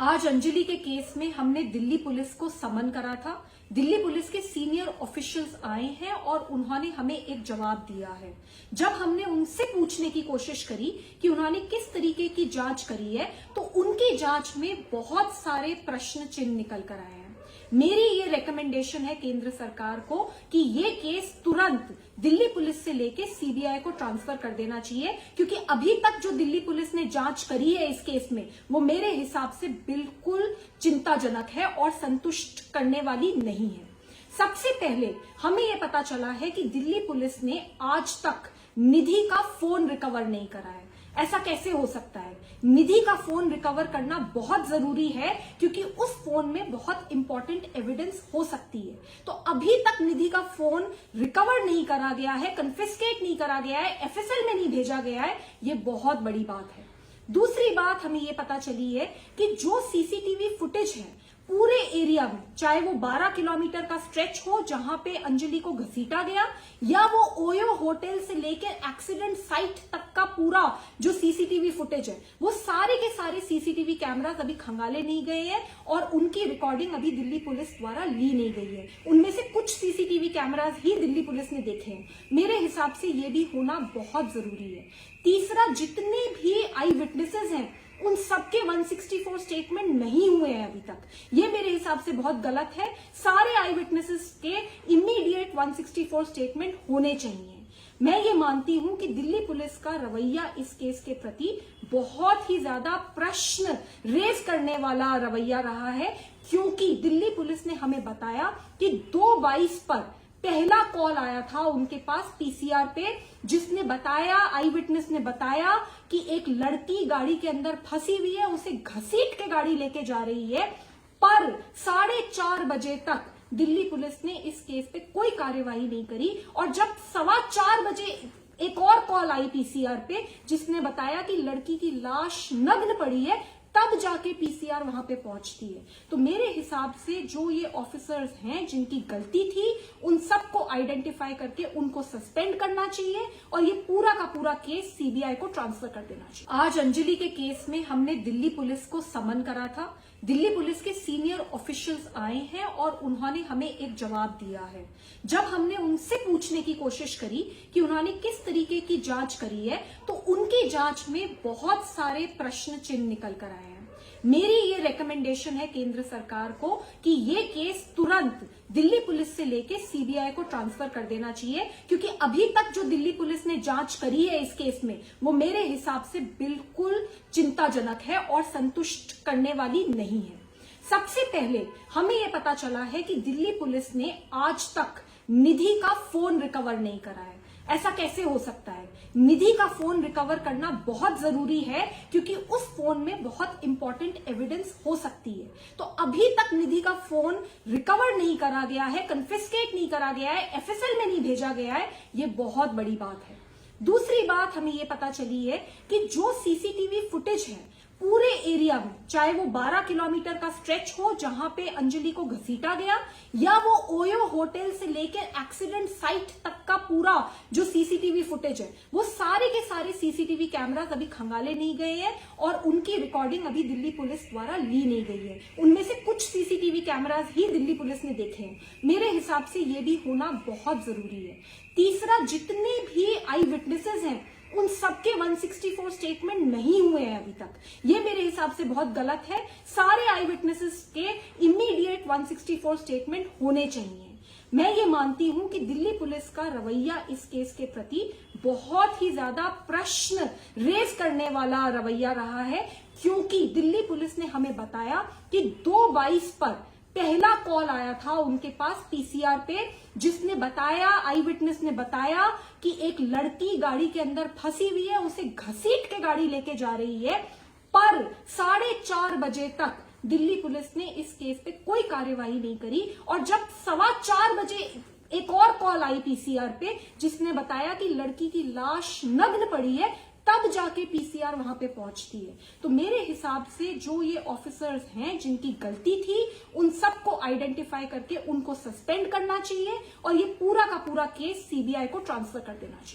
आज अंजलि के केस में हमने दिल्ली पुलिस को समन करा था। दिल्ली पुलिस के सीनियर ऑफिशियल्स आए हैं और उन्होंने हमें एक जवाब दिया है। जब हमने उनसे पूछने की कोशिश करी कि उन्होंने किस तरीके की जांच करी है, तो उनकी जांच में बहुत सारे प्रश्न चिन्ह निकल कर आए हैं। मेरी ये रिकमेंडेशन है केंद्र सरकार को कि ये केस तुरंत दिल्ली पुलिस से लेके सीबीआई को ट्रांसफर कर देना चाहिए, क्योंकि अभी तक जो दिल्ली पुलिस ने जांच करी है इस केस में, वो मेरे हिसाब से बिल्कुल चिंताजनक है और संतुष्ट करने वाली नहीं है। सबसे पहले हमें ये पता चला है कि दिल्ली पुलिस ने आज तक निधि का फोन रिकवर नहीं करा है। ऐसा कैसे हो सकता है? निधि का फोन रिकवर करना बहुत जरूरी है, क्योंकि उस फोन में बहुत इंपॉर्टेंट एविडेंस हो सकती है। तो अभी तक निधि का फोन रिकवर नहीं करा गया है, कन्फिस्केट नहीं करा गया है, एफएसएल में नहीं भेजा गया है। ये बहुत बड़ी बात है। दूसरी बात हमें ये पता चली है कि जो सीसीटीवी फुटेज है पूरे एरिया में, चाहे वो 12 किलोमीटर का स्ट्रेच हो जहां पे अंजलि को घसीटा गया, या वो ओयो होटल से लेकर एक्सीडेंट साइट तक का पूरा जो सीसीटीवी फुटेज है, वो सारे के सारे सीसीटीवी कैमरास अभी खंगाले नहीं गए हैं और उनकी रिकॉर्डिंग अभी दिल्ली पुलिस द्वारा ली नहीं गई है। उनमें से कुछ सीसीटीवी कैमरास ही दिल्ली पुलिस ने देखे हैं। मेरे हिसाब से ये भी होना बहुत जरूरी है। तीसरा, जितने भी आई विटनेसेस हैं उन सबके 164 स्टेटमेंट नहीं हुए हैं अभी तक। ये मेरे हिसाब से बहुत गलत है। सारे आई विटनेसेस के इमीडिएट 164 स्टेटमेंट होने चाहिए। मैं ये मानती हूं कि दिल्ली पुलिस का रवैया इस केस के प्रति बहुत ही ज्यादा प्रश्न रेज करने वाला रवैया रहा है, क्योंकि दिल्ली पुलिस ने हमें बताया कि 2/22 पर पहला कॉल आया था उनके पास पीसीआर पे, जिसने बताया, आई विटनेस ने बताया कि एक लड़की गाड़ी के अंदर फंसी हुई है, उसे घसीट के गाड़ी लेके जा रही है। पर 4:30 बजे तक दिल्ली पुलिस ने इस केस पे कोई कार्यवाही नहीं करी, और जब 4:15 बजे एक और कॉल आई पीसीआर पे जिसने बताया कि लड़की की लाश नग्न पड़ी है, तब जाके पीसीआर वहां पे पहुंचती है। तो मेरे हिसाब से जो ये ऑफिसर्स हैं जिनकी गलती थी, उन सबको आइडेंटिफाई करके उनको सस्पेंड करना चाहिए और ये पूरा का पूरा केस सीबीआई को ट्रांसफर कर देना चाहिए। आज अंजलि के केस में हमने दिल्ली पुलिस को समन करा था। दिल्ली पुलिस के सीनियर ऑफिशियल्स आए हैं और उन्होंने हमें एक जवाब दिया है। जब हमने उनसे पूछने की कोशिश करी कि उन्होंने किस तरीके की जांच करी है, तो उनकी जांच में बहुत सारे प्रश्न चिन्ह निकल कर आए हैं। मेरी ये रिकमेंडेशन है केंद्र सरकार को कि ये केस तुरंत दिल्ली पुलिस से लेके सीबीआई को ट्रांसफर कर देना चाहिए, क्योंकि अभी तक जो दिल्ली पुलिस ने जांच करी है इस केस में, वो मेरे हिसाब से बिल्कुल चिंताजनक है और संतुष्ट करने वाली नहीं है। सबसे पहले हमें यह पता चला है कि दिल्ली पुलिस ने आज तक निधि का फोन रिकवर नहीं करा है। ऐसा कैसे हो सकता है? निधि का फोन रिकवर करना बहुत जरूरी है, क्योंकि उस फोन में बहुत इंपॉर्टेंट एविडेंस हो सकती है। तो अभी तक निधि का फोन रिकवर नहीं करा गया है, कन्फिस्केट नहीं करा गया है, एफएसएल में नहीं भेजा गया है। ये बहुत बड़ी बात है। दूसरी बात हमें ये पता चली है कि जो सीसीटीवी फुटेज है पूरे एरिया में, चाहे वो 12 किलोमीटर का स्ट्रेच हो जहां पे अंजलि को घसीटा गया, या वो ओयो होटल से लेकर एक्सीडेंट साइट तक का पूरा जो सीसीटीवी फुटेज है, वो सारे के सारे सीसीटीवी कैमरास अभी खंगाले नहीं गए हैं और उनकी रिकॉर्डिंग अभी दिल्ली पुलिस द्वारा ली नहीं गई है। उनमें से कुछ सीसीटीवी कैमरास ही दिल्ली पुलिस ने देखे हैं। मेरे हिसाब से ये भी होना बहुत जरूरी है। तीसरा, जितने भी आई विटनेसेस हैं उन सबके 164 स्टेटमेंट नहीं हुए हैं अभी तक। ये मेरे हिसाब से बहुत गलत है। सारे आई विटनेसेस के इमीडिएट 164 स्टेटमेंट होने चाहिए। मैं ये मानती हूं कि दिल्ली पुलिस का रवैया इस केस के प्रति बहुत ही ज्यादा प्रश्न रेज करने वाला रवैया रहा है, क्योंकि दिल्ली पुलिस ने हमें बताया कि 2/22 पर पहला कॉल आया था उनके पास पीसीआर पे, जिसने बताया, आई विटनेस ने बताया कि एक लड़की गाड़ी के अंदर फंसी हुई है, उसे घसीट के गाड़ी लेके जा रही है। पर 4:30 बजे तक दिल्ली पुलिस ने इस केस पे कोई कार्यवाही नहीं करी, और जब 4:15 बजे एक और कॉल आई पीसीआर पे जिसने बताया कि लड़की की लाश नग्न पड़ी है, तब जाके पीसीआर वहां पे पहुंचती है। तो मेरे हिसाब से जो ये ऑफिसर्स हैं जिनकी गलती थी, उन सबको आइडेंटिफाई करके उनको सस्पेंड करना चाहिए और ये पूरा का पूरा केस सीबीआई को ट्रांसफर कर देना चाहिए।